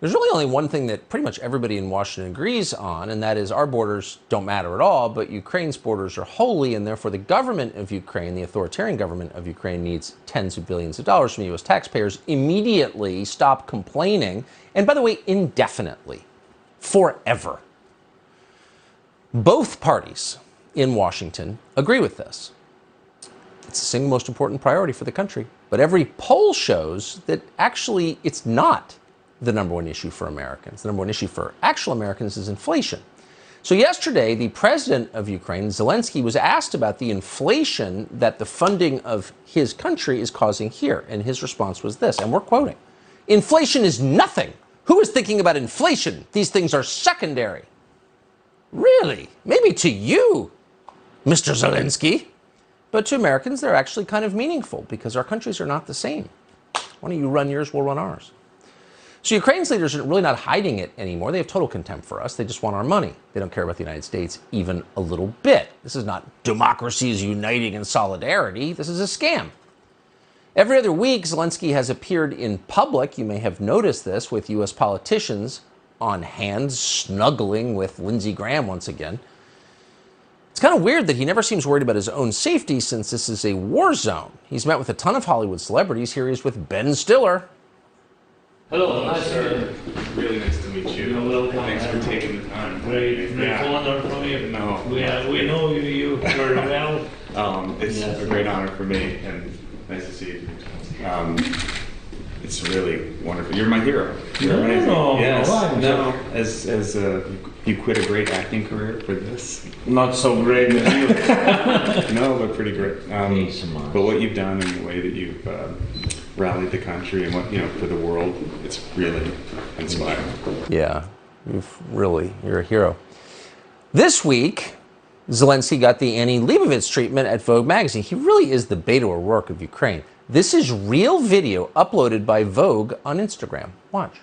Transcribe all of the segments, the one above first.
There's really only one thing that pretty much everybody in Washington agrees on, and that is our borders don't matter at all, but Ukraine's borders are holy, and therefore the government of Ukraine, the authoritarian government of Ukraine, needs tens of billions of dollars from U.S. taxpayers. Immediately stop complaining, and by the way, indefinitely, forever. Both parties in Washington agree with this. It's the single most important priority for the country, but every poll shows that actually it's not the number one issue for Americans. The number one issue for actual Americans is inflation. So yesterday, the president of Ukraine, Zelensky, was asked about the inflation that the funding of his country is causing here. And his response was this, and we're quoting, "Inflation is nothing. Who is thinking about inflation? These things are secondary." Really? Maybe to you, Mr. Zelensky. But to Americans, they're actually kind of meaningful because our countries are not the same. Why don't you run yours, we'll run ours. So Ukraine's leaders are really not hiding it anymore. They have total contempt for us. They just want our money. They don't care about the United States even a little bit. This is not democracies uniting in solidarity. This is a scam. Every other week, Zelensky has appeared in public. You may have noticed this with U.S. politicians on hand, snuggling with Lindsey Graham once again. It's kind of weird that he never seems worried about his own safety since this is a war zone. He's met with a ton of Hollywood celebrities. Here he is with Ben Stiller. Hello, nice sir. Really nice to meet you. You're welcome. Thanks for taking the time. Great honor for me. No. We know you very well. It's a great honor for me, and nice to see you. It's really wonderful. You're my hero. You're amazing. Yes. No. As you quit a great acting career for this. Not so great as you. No, but pretty great. But what you've done and the way that you've rallied the country and what for the world, it's really inspiring. Yeah, you're a hero. This week, Zelensky got the Annie Leibovitz treatment at Vogue magazine. He really is the Beto O'Rourke of Ukraine. This is real video uploaded by Vogue on Instagram. Watch.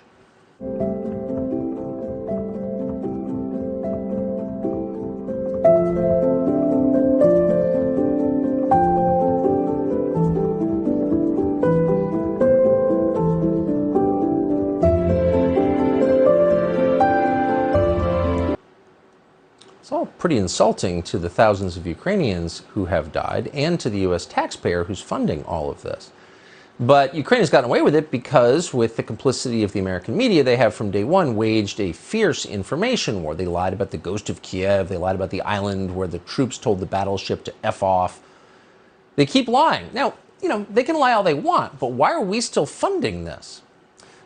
It's all pretty insulting to the thousands of Ukrainians who have died and to the U.S. taxpayer who's funding all of this. But Ukraine has gotten away with it because, with the complicity of the American media, they have from day one waged a fierce information war. They lied about the ghost of Kiev. They lied about the island where the troops told the battleship to F off. They keep lying. Now, they can lie all they want, but why are we still funding this?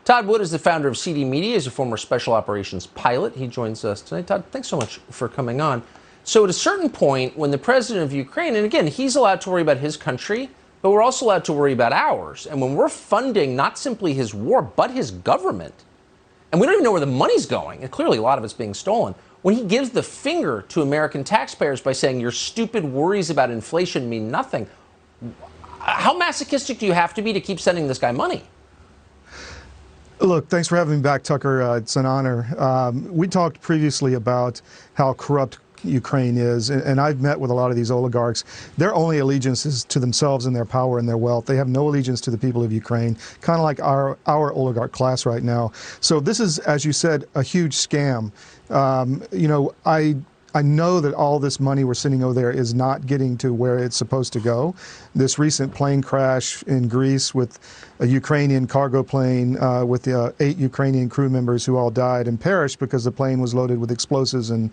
Todd Wood is the founder of CD Media. He's a former special operations pilot. He joins us tonight. Todd, thanks so much for coming on. So at a certain point, when the president of Ukraine, and again, he's allowed to worry about his country, but we're also allowed to worry about ours. And when we're funding not simply his war, but his government, and we don't even know where the money's going, and clearly a lot of it's being stolen, when he gives the finger to American taxpayers by saying your stupid worries about inflation mean nothing, how masochistic do you have to be to keep sending this guy money? Look, thanks for having me back, Tucker. It's an honor. We talked previously about how corrupt Ukraine is, and I've met with a lot of these oligarchs. Their only allegiance is to themselves and their power and their wealth. They have no allegiance to the people of Ukraine, kind of like our oligarch class right now. So this is, as you said, a huge scam. I know that all this money we're sending over there is not getting to where it's supposed to go. This recent plane crash in Greece with a Ukrainian cargo plane with the 8 Ukrainian crew members who all died and perished because the plane was loaded with explosives and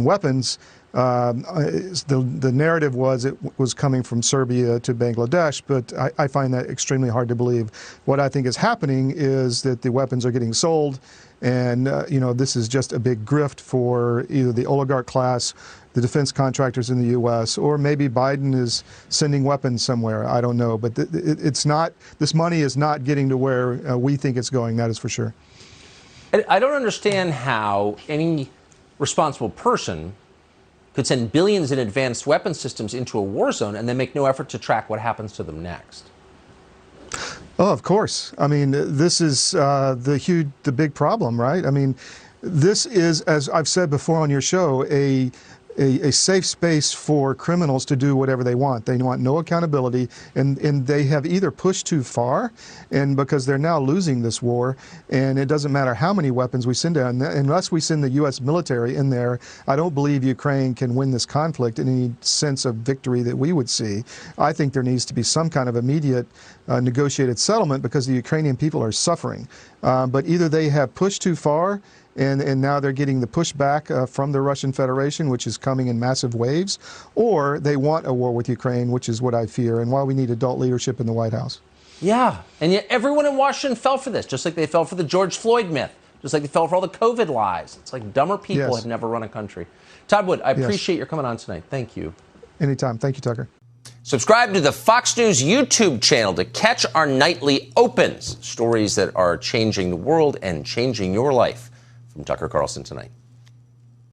weapons. The narrative was it was coming from Serbia to Bangladesh, but I find that extremely hard to believe. What I think is happening is that the weapons are getting sold, and this is just a big grift for either the oligarch class, the defense contractors in the U.S., or maybe Biden is sending weapons somewhere. I don't know, but it's not. This money is not getting to where we think it's going. That is for sure. I don't understand how any responsible person could send billions in advanced weapon systems into a war zone and then make no effort to track what happens to them next. Oh, of course. I mean, this is the big problem, right? I mean, this is, as I've said before on your show, a safe space for criminals to do whatever they want. They want no accountability, and they have either pushed too far, and because they're now losing this war, and it doesn't matter how many weapons we send down, unless we send the U.S. military in there, I don't believe Ukraine can win this conflict in any sense of victory that we would see. I think there needs to be some kind of immediate negotiated settlement because the Ukrainian people are suffering. But either they have pushed too far, and now they're getting the pushback from the Russian Federation, which is coming in massive waves, or they want a war with Ukraine, which is what I fear, and why we need adult leadership in the White House. Yeah, and yet everyone in Washington fell for this, just like they fell for the George Floyd myth, just like they fell for all the COVID lies. It's like dumber people Yes. have never run a country. Todd Wood, I appreciate your coming on tonight. Thank you. Anytime. Thank you, Tucker. Subscribe to the Fox News YouTube channel to catch our nightly opens, stories that are changing the world and changing your life. From Tucker Carlson tonight.